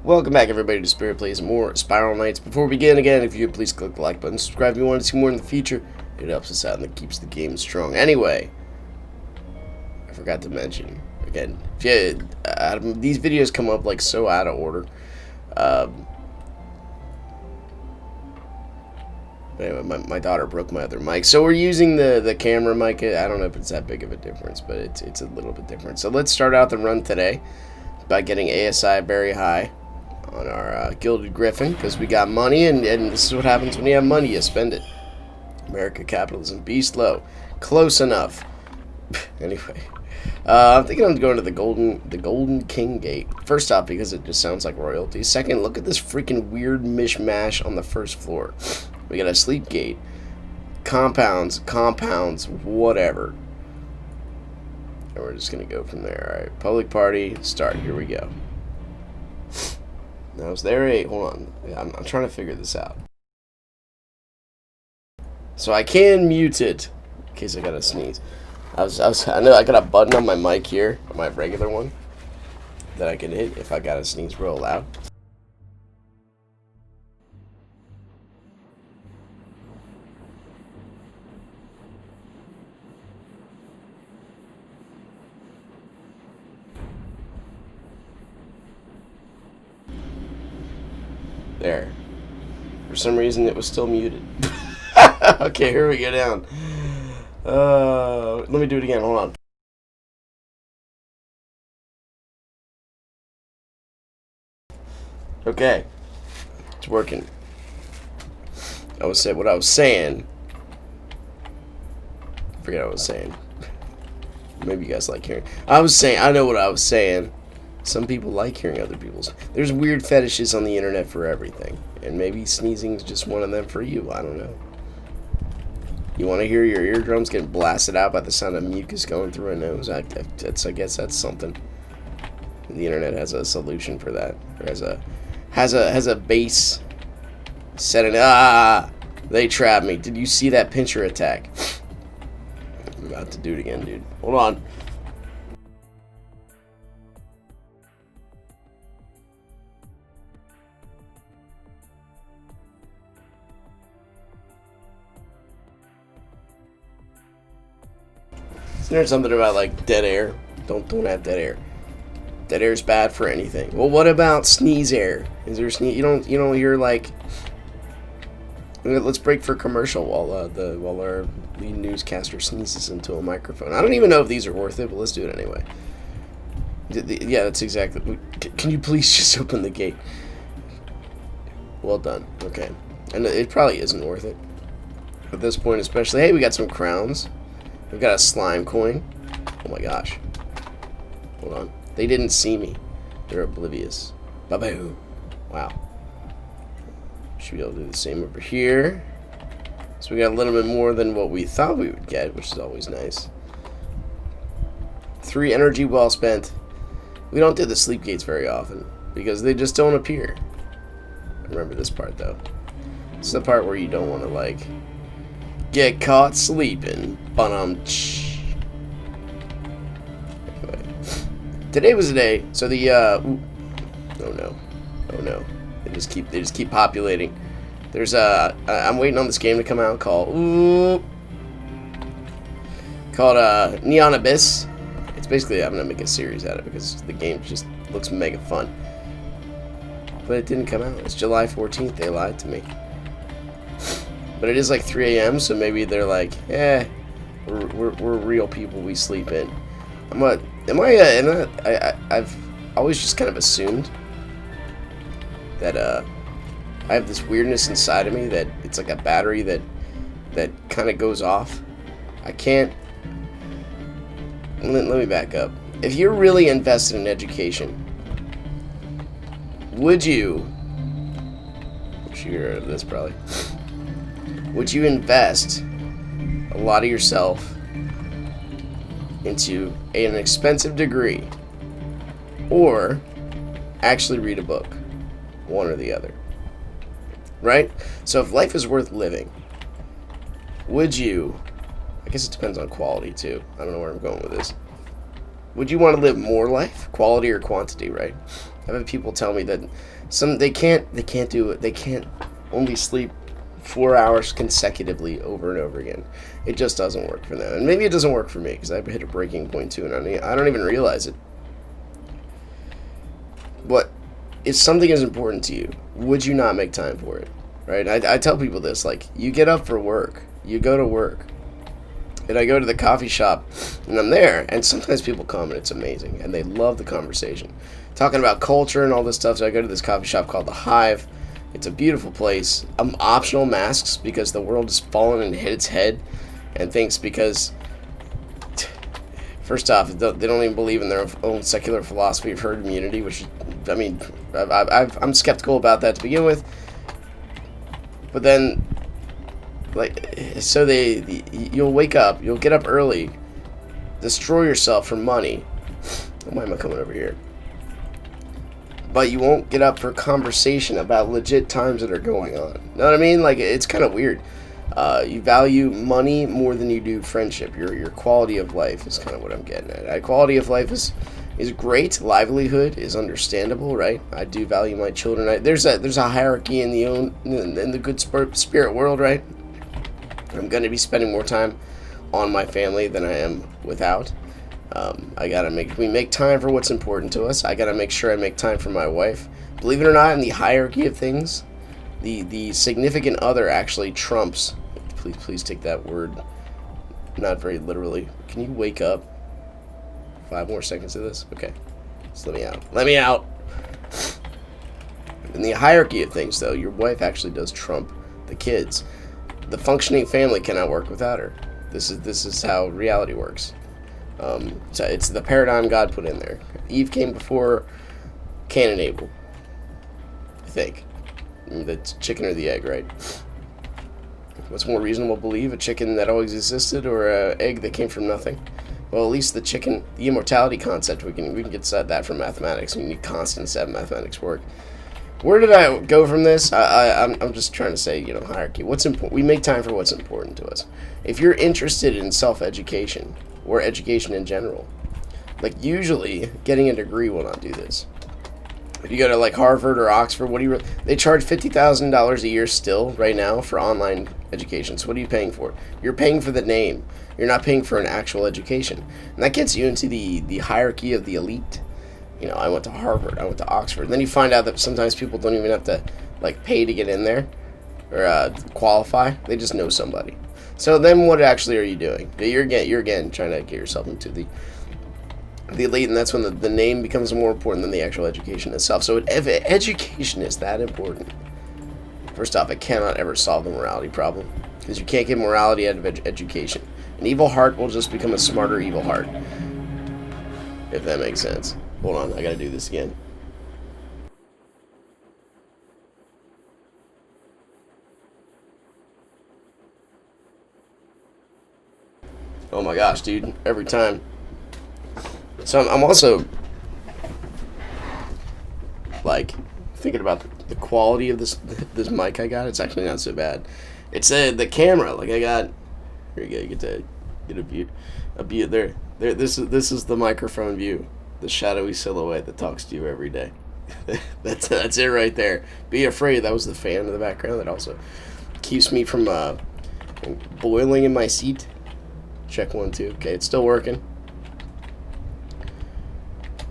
Welcome back, everybody, to Spirit Plays more Spiral Knights. Before we begin, again, if you could please click the like button, subscribe if you want to see more in the future. It helps us out and it keeps the game strong. Anyway, I forgot to mention, again, if you, these videos come up like so out of order. Anyway, my daughter broke my other mic, so we're using the camera mic. I don't know if it's that big of a difference, but it's a little bit different. So let's start out the run today by getting ASI very high on our Gilded Griffin, because we got money, and this is what happens when you have money, you spend it. America, capitalism, beast low. Close enough. Anyway, I'm thinking I'm going to the Golden King Gate. First off, because it just sounds like royalty. Second, look at this freaking weird mishmash on the first floor. We got a sleep gate, compounds, whatever. And we're just gonna go from there. All right, public party, start. Here we go. Now, is there a... Hold on. I'm trying to figure this out. So I can mute it in case I gotta sneeze. I know I got a button on my mic here, my regular one, that I can hit if I gotta sneeze real loud. There. For some reason, it was still muted. Okay, here we go down. Let me do it again. Hold on. Okay, it's working. What I was saying. Forget what I was saying. Maybe you guys like hearing. I know what I was saying. Some people like hearing other people's. There's weird fetishes on the internet for everything. And maybe sneezing is just one of them for you. I don't know. You want to hear your eardrums getting blasted out by the sound of mucus going through a nose? I guess that's something. The internet has a solution for that. Or has a base set in. They trapped me. Did you see that pincher attack? I'm about to do it again, dude. Hold on. Isn't there something about like dead air? Don't have dead air. Dead air is bad for anything. Well, what about sneeze air? Is there sneeze? You don't hear like. Let's break for commercial while our lead newscaster sneezes into a microphone. I don't even know if these are worth it, but let's do it anyway. Yeah, that's exactly. Can you please just open the gate? Well done. Okay, and it probably isn't worth it at this point, especially. Hey, we got some crowns. We've got a slime coin. Oh my gosh. Hold on. They didn't see me. They're oblivious. Baboo. Wow. Should be able to do the same over here. So we got a little bit more than what we thought we would get, which is always nice. 3 energy well spent. We don't do the sleep gates very often because they just don't appear. Remember this part though. It's the part where you don't want to like get caught sleeping. Anyway. Today was the day. So the oh no. They just keep populating. There's I'm waiting on this game to come out called Neon Abyss. It's basically I'm gonna make a series out of it because the game just looks mega fun. But it didn't come out. It's July 14th. They lied to me. But it is like 3 a.m., so maybe they're like, we're real people, we sleep in. I've always just kind of assumed that I have this weirdness inside of me that it's like a battery that kind of goes off. I can't. Let me back up. If you're really invested in education, would you? You're heard of this probably. Would you invest a lot of yourself into an expensive degree or actually read a book? One or the other. Right? So if life is worth living, would you, I guess it depends on quality too. I don't know where I'm going with this. Would you want to live more life? Quality or quantity, right? I've had people tell me that they can't only sleep 4 hours consecutively over and over again. It just doesn't work for them, and maybe it doesn't work for me because I've hit a breaking point too, and I don't even realize it. But if something is important to you, would you not make time for it? Right? I tell people this, like, you get up for work, you go to work, and I go to the coffee shop, and I'm there, and sometimes people come, and it's amazing, and they love the conversation. Talking about culture and all this stuff, so I go to this coffee shop called The Hive. It's a beautiful place. Optional masks, because the world has fallen and hit its head, and thinks because, first off, they don't even believe in their own secular philosophy of herd immunity, which, I mean, I'm skeptical about that to begin with. But then, like, so you'll wake up, you'll get up early, destroy yourself for money. Why am I coming over here? But you won't get up for conversation about legit times that are going on. Know what I mean? Like, it's kind of weird. You value money more than you do friendship. Your quality of life is kind of what I'm getting at. Quality of life is great. Livelihood is understandable, right? I do value my children. There's a hierarchy in the good spirit world, right? I'm going to be spending more time on my family than I am without. We make time for what's important to us. I gotta make sure I make time for my wife. Believe it or not, in the hierarchy of things, the significant other actually trumps. Please take that word not very literally. Can you wake up? 5 more seconds of this? Okay. Just let me out. Let me out! In the hierarchy of things, though, your wife actually does trump the kids. The functioning family cannot work without her. This is how reality works. So it's the paradigm God put in there. Eve came before Cain and Abel, I think. The chicken or the egg, right? What's more reasonable to believe? A chicken that always existed or an egg that came from nothing? Well, at least the chicken, the immortality concept, we can get that from mathematics. We need constants to have mathematics work. Where did I go from this? I'm just trying to say, hierarchy. What's important? We make time for what's important to us. If you're interested in self-education or education in general, like, usually getting a degree will not do this. If you go to, like, Harvard or Oxford, they charge $50,000 a year still right now for online education. So what are you paying for? You're paying for the name. You're not paying for an actual education. And that gets you into the hierarchy of the elite. I went to Harvard, I went to Oxford. And then you find out that sometimes people don't even have to, like, pay to get in there or qualify. They just know somebody. So then what actually are you doing? You're again trying to get yourself into the elite, and that's when the name becomes more important than the actual education itself. So if education is that important, first off, it cannot ever solve the morality problem, because you can't get morality out of education. An evil heart will just become a smarter evil heart, if that makes sense. Hold on, I gotta do this again. Oh my gosh, dude, every time. So I'm also, like, thinking about the quality of this mic I got. It's actually not so bad. It's the camera. Like, I got, here you go, get a view there. This is the microphone view, the shadowy silhouette that talks to you every day. that's it right there. Be afraid. That was the fan in the background that also keeps me from boiling in my seat. Check 1 2. Okay, it's still working.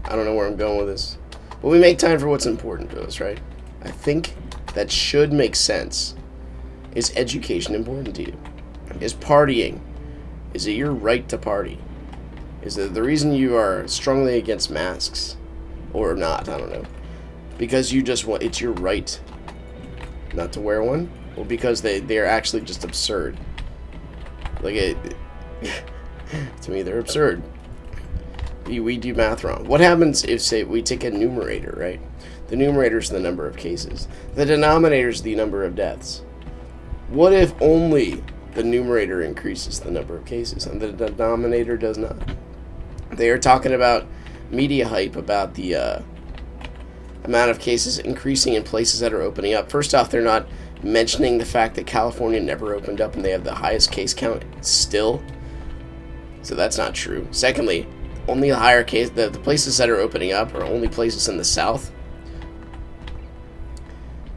I don't know where I'm going with this, but we make time for what's important to us, right? I think that should make sense. Is education important to you? Is partying? Is it your right to party? Is it the reason you are strongly against masks? Or not, I don't know. Because you just want, it's your right not to wear one? Or because they're actually just absurd? Like, to me, they're absurd. We do math wrong. What happens if, say, we take a numerator, right? The numerator is the number of cases. The denominator is the number of deaths. What if only the numerator increases the number of cases and the denominator does not? They are talking about media hype about the amount of cases increasing in places that are opening up. First off, they're not mentioning the fact that California never opened up and they have the highest case count still. So that's not true. Secondly, only the higher case, the places that are opening up are only places in the South.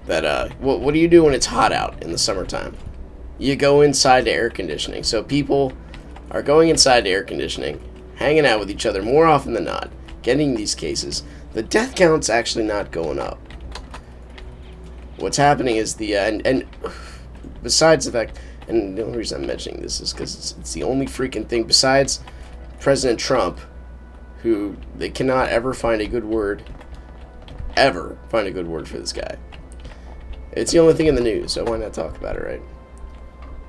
that what do you do when it's hot out in the summertime? You go inside to air conditioning. So people are going inside to air conditioning, hanging out with each other more often than not, getting these cases. The death count's actually not going up. What's happening is and besides the fact, and the only reason I'm mentioning this is because it's the only freaking thing besides President Trump, who they cannot ever find a good word for this guy. It's the only thing in the news, so why not talk about it, right?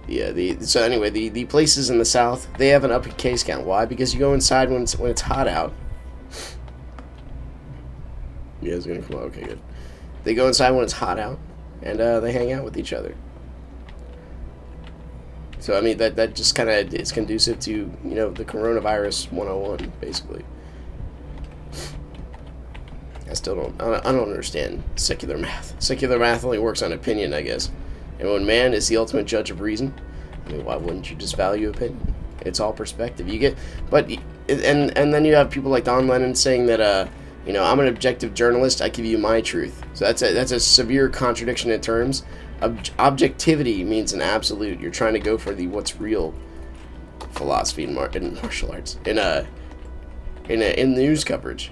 Yeah. So anyway, the places in the South, they have an up case count. Why? Because you go inside when it's hot out. Yeah, it's gonna come out. Okay, good. They go inside when it's hot out, and they hang out with each other. So I mean that just kind of is conducive to the coronavirus 101 basically. I still don't understand secular math. Secular math only works on opinion, I guess. And when man is the ultimate judge of reason, I mean, why wouldn't you just value opinion? It's all perspective. And then you have people like Don Lennon saying that I'm an objective journalist. I give you my truth. So that's a severe contradiction in terms. Objectivity means an absolute. You're trying to go for the what's real philosophy in martial arts. In news coverage.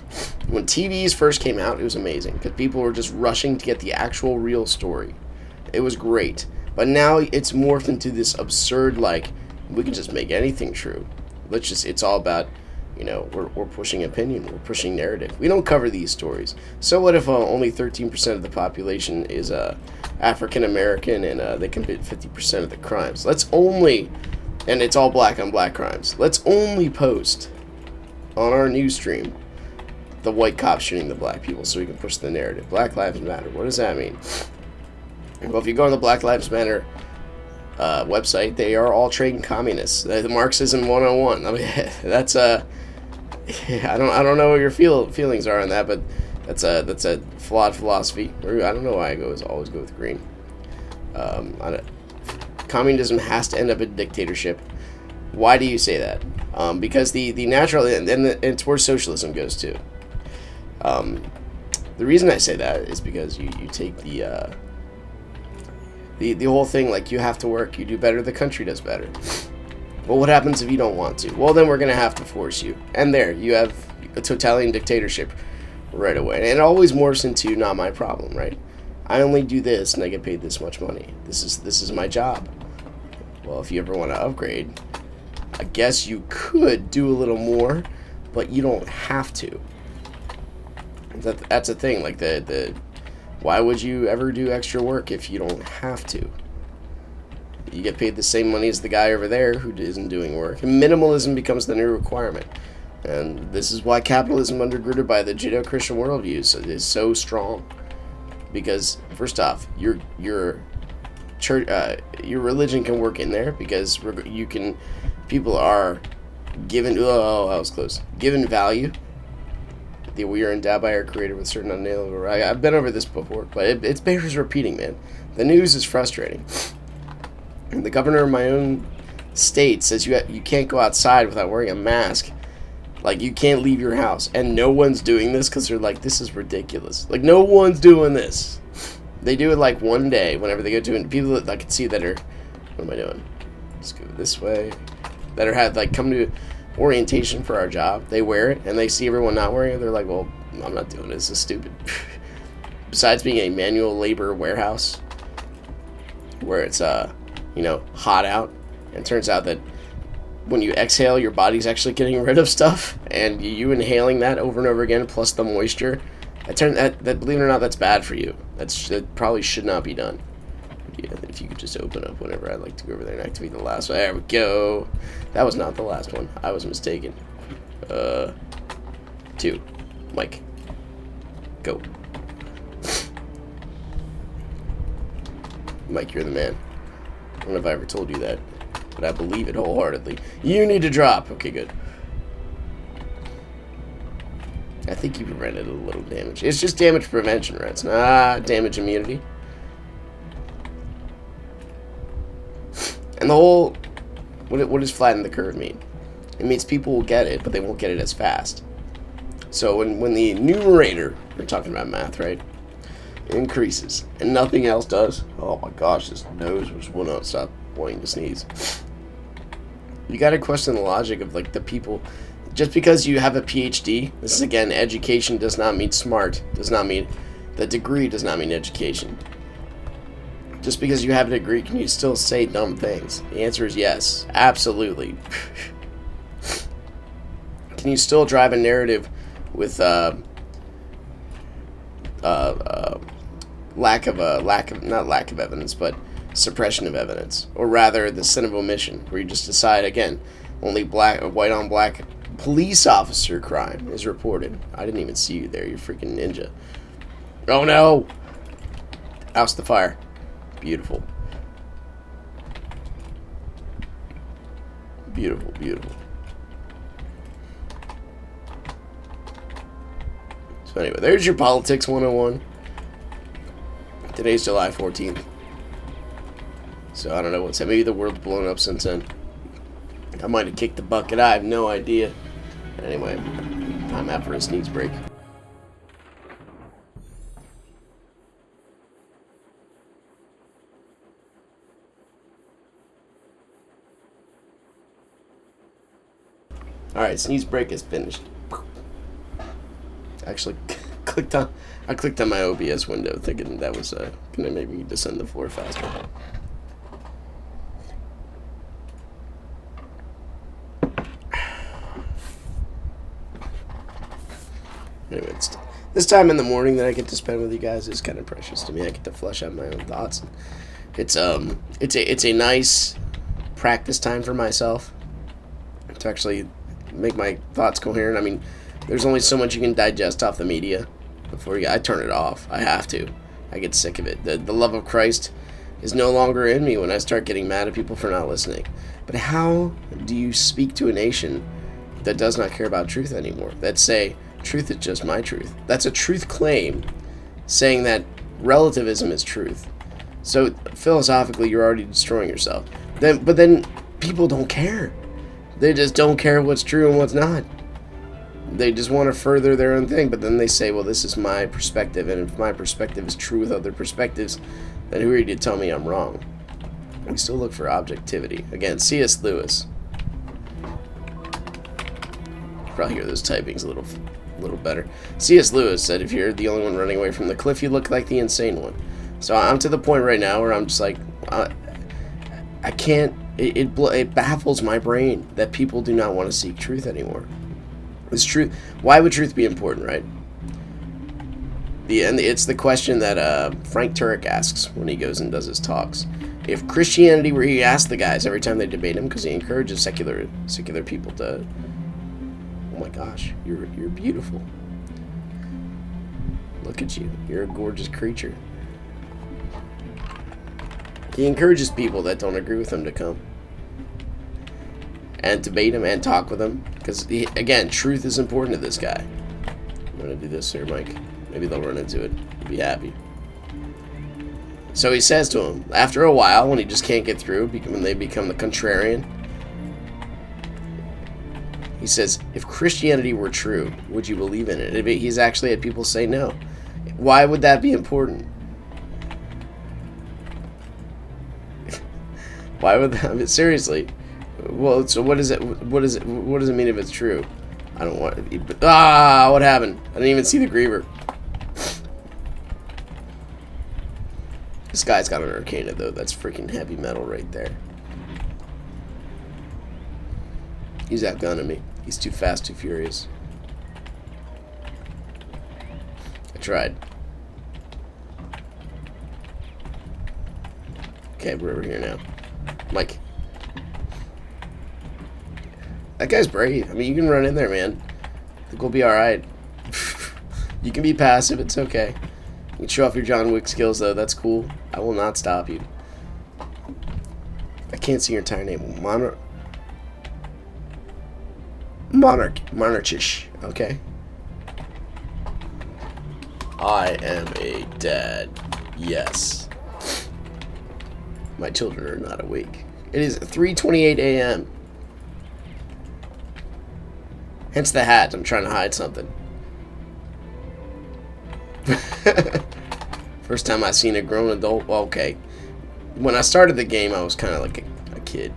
When TVs first came out, it was amazing because people were just rushing to get the actual real story. It was great. But now it's morphed into this absurd, like, we can just make anything true. It's all about, we're pushing opinion, we're pushing narrative. We don't cover these stories. So what if only 13% of the population is African American and they commit 50% of the crimes? And it's all black on black crimes. Let's only post on our news stream the white cops shooting the black people so we can push the narrative. Black Lives Matter. What does that mean? Well, if you go on the Black Lives Matter website, they are all trading communists. The Marxism 101. I mean, that's I don't know what your feelings are on that, but that's a flawed philosophy. I don't know why I always go with green. Communism has to end up in dictatorship. Why do you say that? Because the natural, and it's where socialism goes to. The reason I say that is because you take the whole thing, like, you have to work, you do better, the country does better. Well, what happens if you don't want to? Well, then we're going to have to force you. And there, you have a totalitarian dictatorship right away. And it always morphs into not my problem, right? I only do this and I get paid this much money. This is my job. Well, if you ever want to upgrade, I guess you could do a little more, but you don't have to. That's a thing. Like why would you ever do extra work if you don't have to? You get paid the same money as the guy over there who isn't doing work. And minimalism becomes the new requirement. And this is why capitalism, undergirded by the Judeo-Christian worldview, is so strong. Because first off, your church, your religion can work in there because people are given. Oh, that was close. Given value. We are endowed by our Creator with certain unalienable rights. I've been over this before, but it bears repeating, man. The news is frustrating. And the governor of my own state says you can't go outside without wearing a mask. Like, you can't leave your house. And no one's doing this because they're like, this is ridiculous. Like, no one's doing this. They do it, like, one day whenever they go to it. People that I can see that are, what am I doing? Let's go this way. That come to orientation for our job. They wear it, and they see everyone not wearing it. They're like, well, I'm not doing this. This is stupid. Besides being a manual labor warehouse where it's, hot out, and it turns out that when you exhale, your body's actually getting rid of stuff, and you inhaling that over and over again, plus the moisture, that believe it or not, that's bad for you. That probably should not be done. Yeah, if you could just open up whenever I'd like to go over there and activate the last one. There we go. That was not the last one. I was mistaken. 2. Mike. Go. Mike, you're the man. I don't know if I ever told you that, but I believe it wholeheartedly. You need to drop. Okay, good. I think you prevented a little damage. It's just damage prevention, right? It's not damage immunity. And the whole, what does flatten the curve mean? It means people will get it, but they won't get it as fast. So when the numerator, we're talking about math, right? increases, and nothing else does. Oh my gosh, this nose just will not stop wanting to sneeze. You gotta question the logic of like the people. Just because you have a PhD, this is again, education does not mean smart, does not mean, the degree does not mean education. Just because you have a degree, can you still say dumb things? The answer is yes, absolutely. Can you still drive a narrative with not lack of evidence, but suppression of evidence, or rather the sin of omission, where you just decide again, only white on black police officer crime is reported. I didn't even see you there, you freaking ninja. Oh no! Oust the fire. Beautiful. Beautiful, beautiful. So anyway, there's your Politics 101. Today's July 14th. So I don't know what's happened. Maybe the world's blown up since then. I might have kicked the bucket. I have no idea. Anyway, time out for a sneeze break. Alright, sneeze break is finished. Actually, I clicked on my OBS window thinking that was gonna make me descend the floor faster. Anyway, this time in the morning that I get to spend with you guys is kind of precious to me. I get to flesh out my own thoughts. It's a nice practice time for myself to actually make my thoughts coherent. I mean, there's only so much you can digest off the media before I turn it off. I have to. I get sick of it. The love of Christ is no longer in me when I start getting mad at people for not listening. But how do you speak to a nation that does not care about truth anymore? That say, truth is just my truth. That's a truth claim, saying that relativism is truth. So philosophically, you're already destroying yourself. But then people don't care. They just don't care what's true and what's not. They just want to further their own thing, but then they say, well, this is my perspective, and if my perspective is true with other perspectives, then who are you to tell me I'm wrong? We still look for objectivity. Again, C.S. Lewis. Probably hear those typings a little better. C.S. Lewis said, if you're the only one running away from the cliff, you look like the insane one. So I'm to the point right now where I'm just like, I can't. It baffles my brain that people do not want to seek truth anymore. It's truth. Why would truth be important, right? It's the question that Frank Turek asks when he goes and does his talks. If Christianity were, he asks the guys every time they debate him, because he encourages secular people to. Oh my gosh, you're beautiful. Look at you. You're a gorgeous creature. He encourages people that don't agree with him to come and debate him and talk with him, because again, truth is important to this guy. I'm gonna do this here, Mike. Maybe they'll run into it. You'll be happy. So he says to him, after a while, when he just can't get through, when they become the contrarian, he says, if Christianity were true, would you believe in it? He's actually had people say no. Why would that be important? Why would that? I mean, seriously. Well, so what does it mean if it's true? I don't want it. What happened? I didn't even see the griever. This guy's got an arcana though. That's freaking heavy metal right there. He's outgunning me. He's too fast, too furious. I tried. Okay, we're over here now. Mike. That guy's brave. I mean, you can run in there, man. I think we'll be alright. You can be passive, it's okay. You can show off your John Wick skills, though. That's cool. I will not stop you. I can't see your entire name. Monarchish. Okay. I am a dad. Yes. My children are not awake. It is 3:28 a.m. Hence the hat. I'm trying to hide something. First time I seen a grown adult. Well, okay. When I started the game, I was kind of like a kid.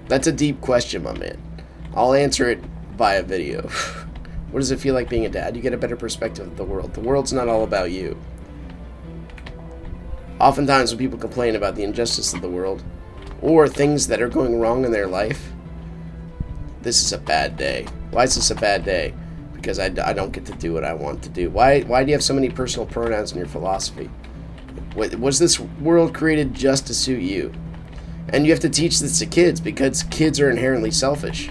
That's a deep question, my man. I'll answer it via video. What does it feel like being a dad? You get a better perspective of the world. The world's not all about you. Oftentimes when people complain about the injustice of the world, or things that are going wrong in their life, this is a bad day. Why is this a bad day? Because I don't get to do what I want to do. Why do you have so many personal pronouns in your philosophy? Was this world created just to suit you? And you have to teach this to kids, because kids are inherently selfish.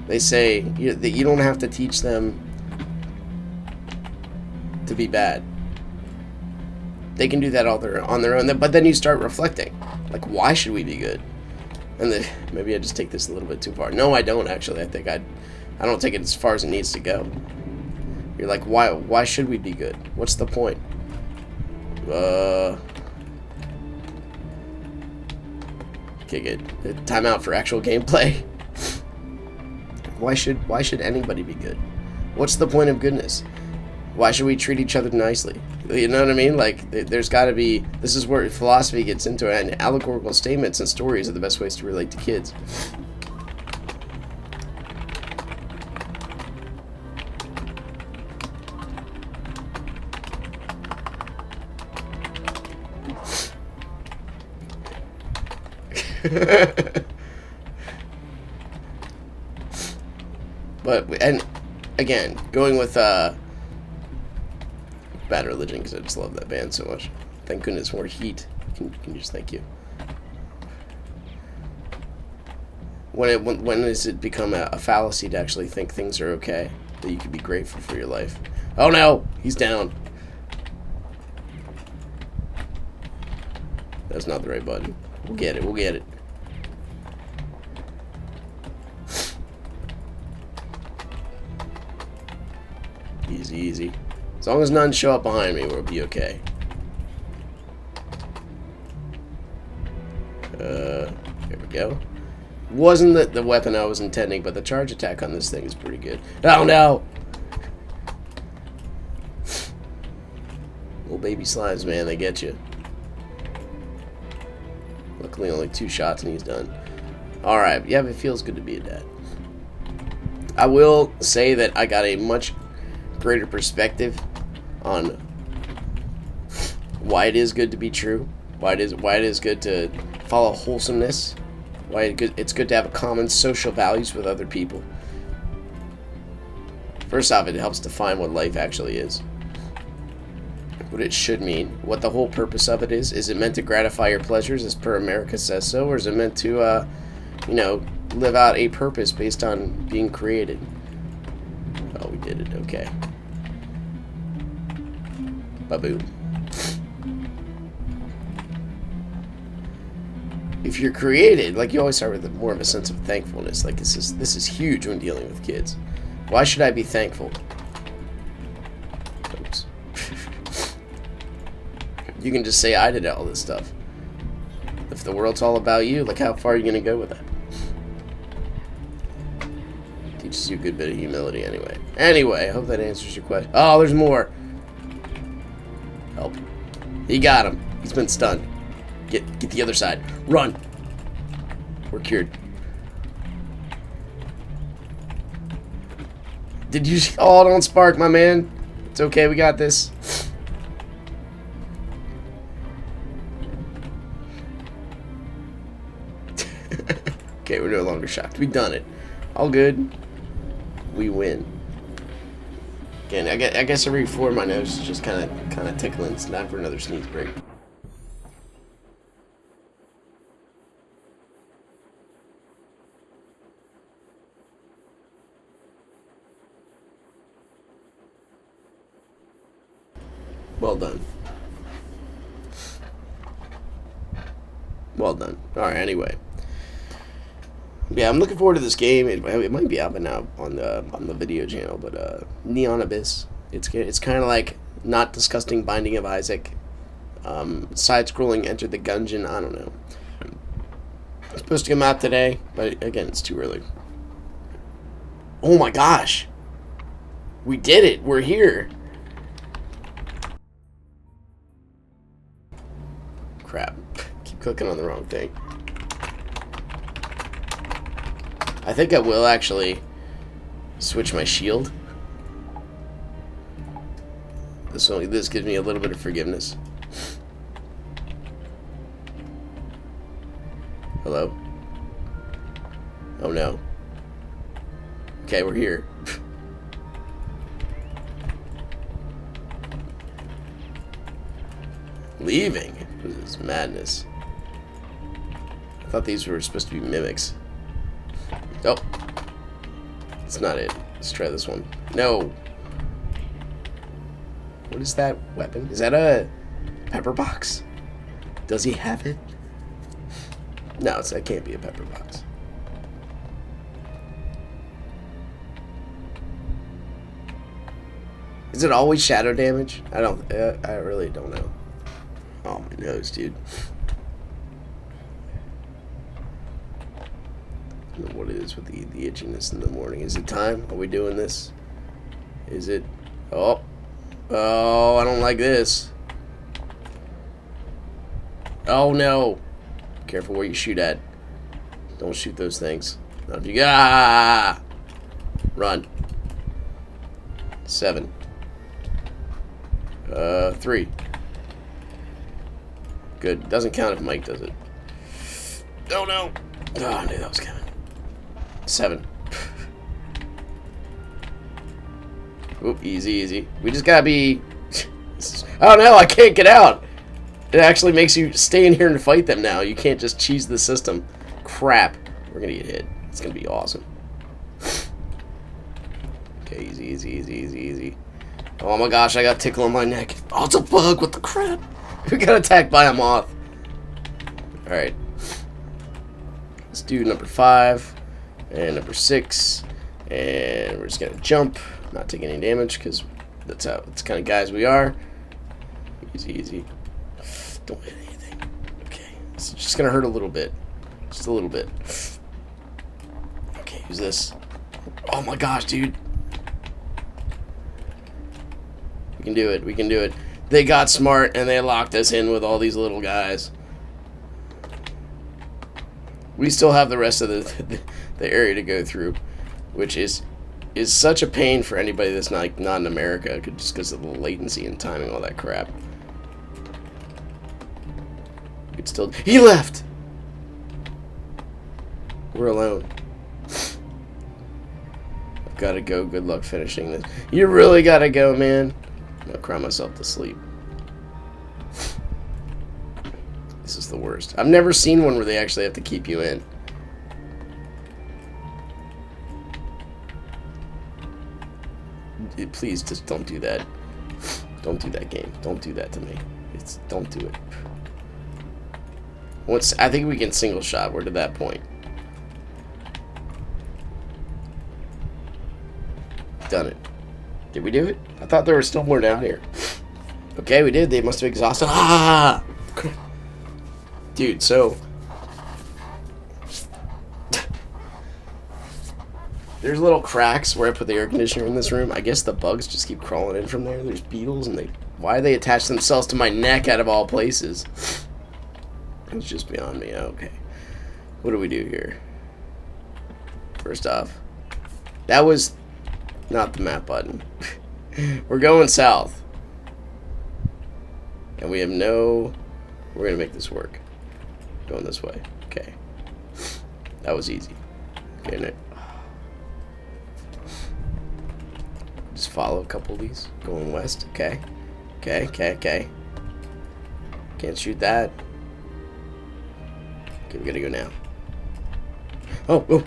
They say that you don't have to teach them to be bad. They can do that on their own. But then you start reflecting. Like, why should we be good? And then, maybe I just take this a little bit too far. No, I don't, actually. I think I don't take it as far as it needs to go. You're like, why should we be good? What's the point? Okay, good. Time out for actual gameplay. Why should anybody be good? What's the point of goodness? Why should we treat each other nicely? You know what I mean? Like, there's got to be... This is where philosophy gets into it, and allegorical statements and stories are the best ways to relate to kids. But, and again, going with Bad Religion, because I just love that band so much. Thank goodness more heat. Can you just thank you? When does it become a fallacy to actually think things are okay, that you can be grateful for your life? Oh no, he's down. That's not the right button. We'll get it. We'll get it. Easy, easy. As long as none show up behind me, we'll be okay. There we go. Wasn't the weapon I was intending, but the charge attack on this thing is pretty good. Oh no! Little baby slimes, man, they get you. Luckily, only 2 shots and he's done. Alright, yeah, it feels good to be a dad. I will say that I got a much greater perspective on why it is good to be true, why it is good to follow wholesomeness, why it's good to have common social values with other people. First off, it helps define what life actually is, what it should mean, what the whole purpose of it is. Is it meant to gratify your pleasures, as per America says so, or is it meant to, you know, live out a purpose based on being created? Oh, we did it. Okay. Ba-boom. If you're created, like, you always start with more of a sense of thankfulness. Like, this is huge when dealing with kids. Why should I be thankful? Oops. You can just say I did all this stuff. If the world's all about you, like, how far are you gonna go with that? Teaches you a good bit of humility anyway. Anyway, I hope that answers your question. Oh, there's more. Help. He got him. He's been stunned. Get the other side. Run. We're cured. Did you... Oh, don't spark, my man. It's okay, we got this. Okay, we're no longer shocked. We've done it. All good. We win. Again, I guess every 4 my nose is just kind of tickling. It's time for another sneeze break. Well done. Well done. Alright, anyway. Yeah, I'm looking forward to this game. It might be out now on the video channel, but Neon Abyss. It's kind of like Not Disgusting Binding of Isaac. Side-scrolling Enter the Gungeon. I don't know. It's supposed to come out today, but again, it's too early. Oh my gosh! We did it! We're here! crap. Keep clicking on the wrong thing. I think I will actually switch my shield. This gives me a little bit of forgiveness. Hello? Oh no. Okay, we're here. Leaving? What is this madness? I thought these were supposed to be mimics. Oh. It's not it. Let's try this one. No. What is that weapon? Is that a pepper box? Does he have it? No, that can't be a pepper box. Is it always shadow damage? I really don't know. Oh, my nose, dude. I don't know what it is with the itchiness in the morning. Is it time? Are we doing this? Is it? Oh. Oh, I don't like this. Oh, no. Careful where you shoot at. Don't shoot those things. Not if you... Ah! Run. 7. 3. Good. Doesn't count if Mike does it. Oh, no. Oh, I knew that was coming. 7. Oop, easy, easy. We just gotta be... Oh, no, I can't get out. It actually makes you stay in here and fight them now. You can't just cheese the system. Crap. We're gonna get hit. It's gonna be awesome. Okay, easy, easy, easy, easy, easy. Oh my gosh, I got tickle on my neck. Oh, it's a bug. What the crap? We got attacked by a moth. Alright. Let's do number 5 and number 6. And we're just gonna jump. Not take any damage because that's the kind of guys we are. Easy, easy. Don't hit anything. Okay. It's just gonna hurt a little bit. Just a little bit. Okay, use this. Oh my gosh, dude. We can do it. We can do it. They got smart and they locked us in with all these little guys. We still have the rest of the area to go through, which is such a pain for anybody that's not in America, just because of the latency and timing, all that crap. It's still... He left! We're alone. I've got to go. Good luck finishing this. You really got to go, man. I'm going to cry myself to sleep. This is the worst. I've never seen one where they actually have to keep you in. Please, just don't do that. Don't do that, game. Don't do that to me. Don't do it. I think we can single shot. We're to that point. Done it. Did we do it? I thought there was still more down here. Okay, we did. They must have exhausted. Ah! Dude, so... There's little cracks where I put the air conditioner in this room. I guess the bugs just keep crawling in from there. There's beetles, and why they attach themselves to my neck out of all places? It's just beyond me. Okay. What do we do here? First off, that was not the map button. We're going south. And we have no... We're going to make this work. Going this way. Okay. That was easy. Okay, now... Just follow a couple of these. Going west. Okay. Okay, okay, okay. Can't shoot that. Okay, we gotta go now. Oh, oh.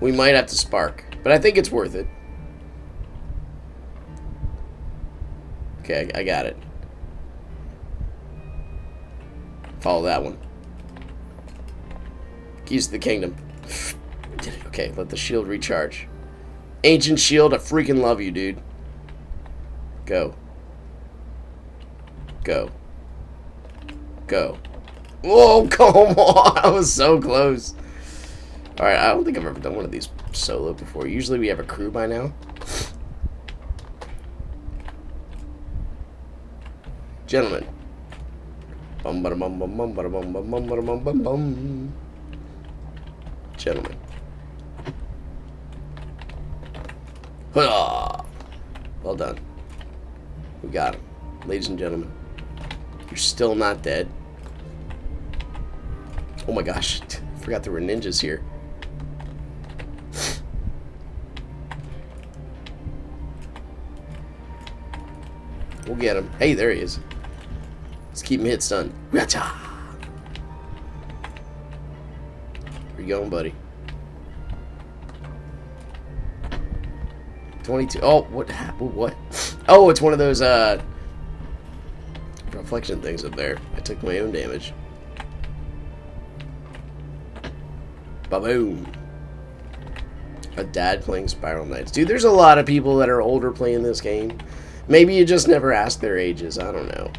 We might have to spark, but I think it's worth it. Okay, I got it. Follow that one. Keys to the kingdom. Did it. Okay, let the shield recharge. Ancient shield, I freaking love you, dude. Go. Go. Go. Whoa, come on. I was so close. Alright, I don't think I've ever done one of these solo before. Usually we have a crew by now. Gentlemen, Bum bada bum bum bum bada bum bum bum bada bum bum bum. Gentlemen. Well done. We got him. Ladies and gentlemen. You're still not dead. Oh my gosh. I forgot there were ninjas here. We'll get him. Hey, there he is. Let's keep him hit stun. Gotcha. Where you going, buddy? 22. Oh, what happened? What? Oh, it's one of those reflection things up there. I took my own damage. Ba-boom. A dad playing Spiral Knights. Dude, there's a lot of people that are older playing this game. Maybe you just never asked their ages. I don't know.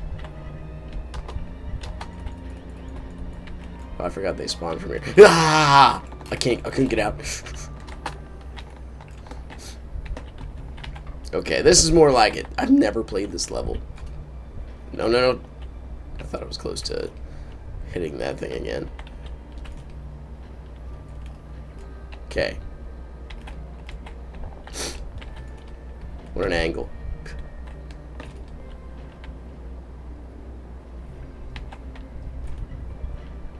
Oh, I forgot they spawned from here. Ah! I couldn't get out. Okay, this is more like it. I've never played this level. No, no, no. I thought I was close to hitting that thing again. Okay. What an angle.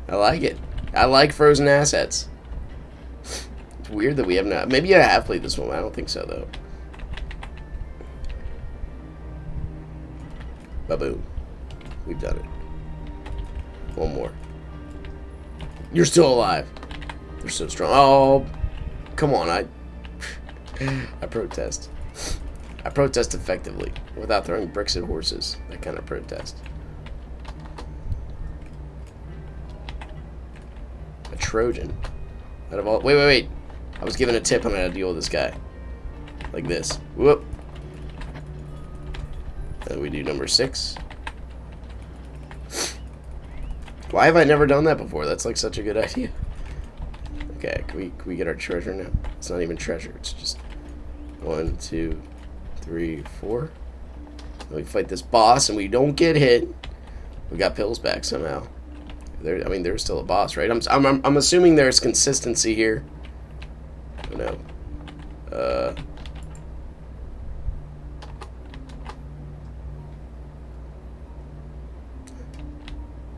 I like it. I like frozen assets. It's weird that we have not. Maybe I have played this one. I don't think so, though. Ba-boom. We've done it. One more. You're still alive. They're so strong. Oh, come on. I protest. I protest effectively without throwing bricks at horses. That kind of protest. A Trojan. Out of all. Wait. I was given a tip on how to deal with this guy. Like this. Whoop. And we do number 6. Why have I never done that before? That's like such a good idea. Okay, can we get our treasure now? It's not even treasure. It's just 1, 2, 3, 4. And we fight this boss and we don't get hit. We got pills back somehow. I mean, there's still a boss, right? I'm assuming there's consistency here. Oh no.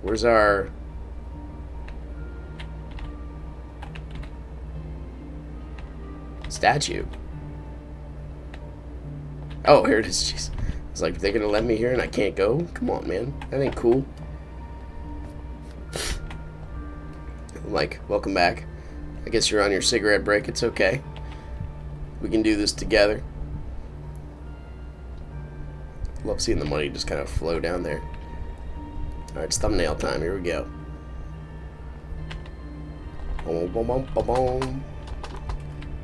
Where's our... statue? Oh, here it is. Jeez. It's like, they're gonna let me here and I can't go? Come on, man. That ain't cool. I'm like, welcome back. I guess you're on your cigarette break. It's okay. We can do this together. Love seeing the money just kind of flow down there. Alright, it's thumbnail time. Here we go. Boom, boom, boom, boom, boom.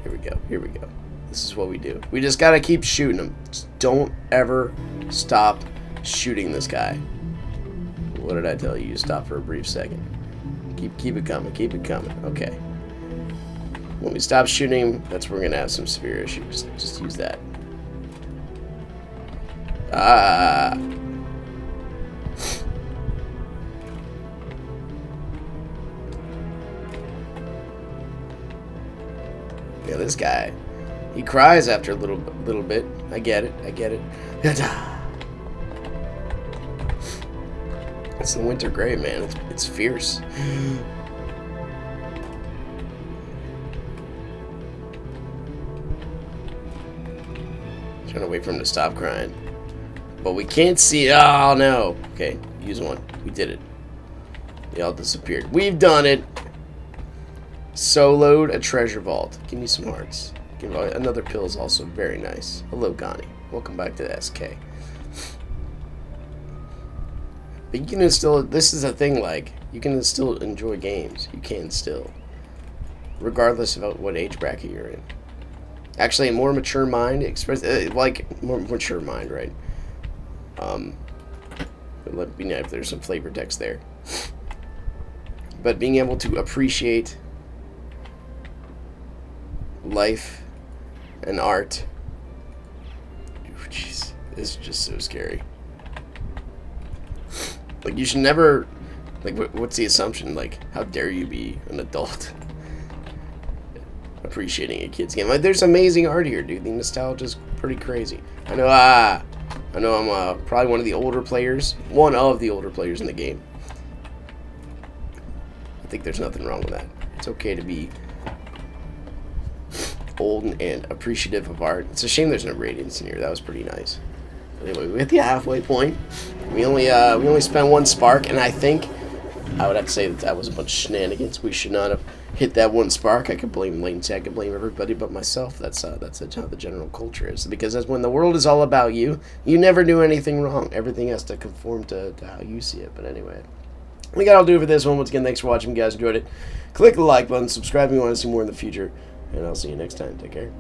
Here we go. Here we go. This is what we do. We just gotta keep shooting him. Just don't ever stop shooting this guy. What did I tell you? You stop for a brief second. Keep it coming. Keep it coming. Okay. When we stop shooting him, that's where we're gonna have some severe issues. Just use that. Ah. Yeah, this guy, he cries after a little bit. I get it. I get it. It's the winter gray, man. It's fierce. Trying to wait for him to stop crying, but we can't see it. Oh no. Okay, use one. We did it. They all disappeared. We've done it. Soloed a treasure vault. Give me some hearts. Give another pill is also very nice. Hello, Gani. Welcome back to the SK. But you can still. This is a thing. Like, you can still enjoy games. You can still, regardless of what age bracket you're in. Actually, a more mature mind like more mature mind, right? Let me know if there's some flavor text there. But being able to appreciate life and art. Jeez, this is just so scary. Like, you should never Like, what's the assumption? Like, how dare you be an adult appreciating a kid's game? Like, there's amazing art here, dude. The nostalgia's pretty crazy. I know I'm probably one of the older players. One of the older players in the game. I think there's nothing wrong with that. It's okay to be old and appreciative of art. It's a shame there's no radiance in here. That was pretty nice. Anyway, we hit the halfway point. We only spent 1 spark, and I think I would have to say that was a bunch of shenanigans. We should not have hit that 1 spark. I could blame latency. I could blame everybody but myself. That's how the general culture is. Because that's when the world is all about you. You never do anything wrong. Everything has to conform to how you see it. But anyway, we got all do for this one. Once again, thanks for watching. If you guys enjoyed it, click the like button, subscribe if you want to see more in the future, and I'll see you next time. Take care.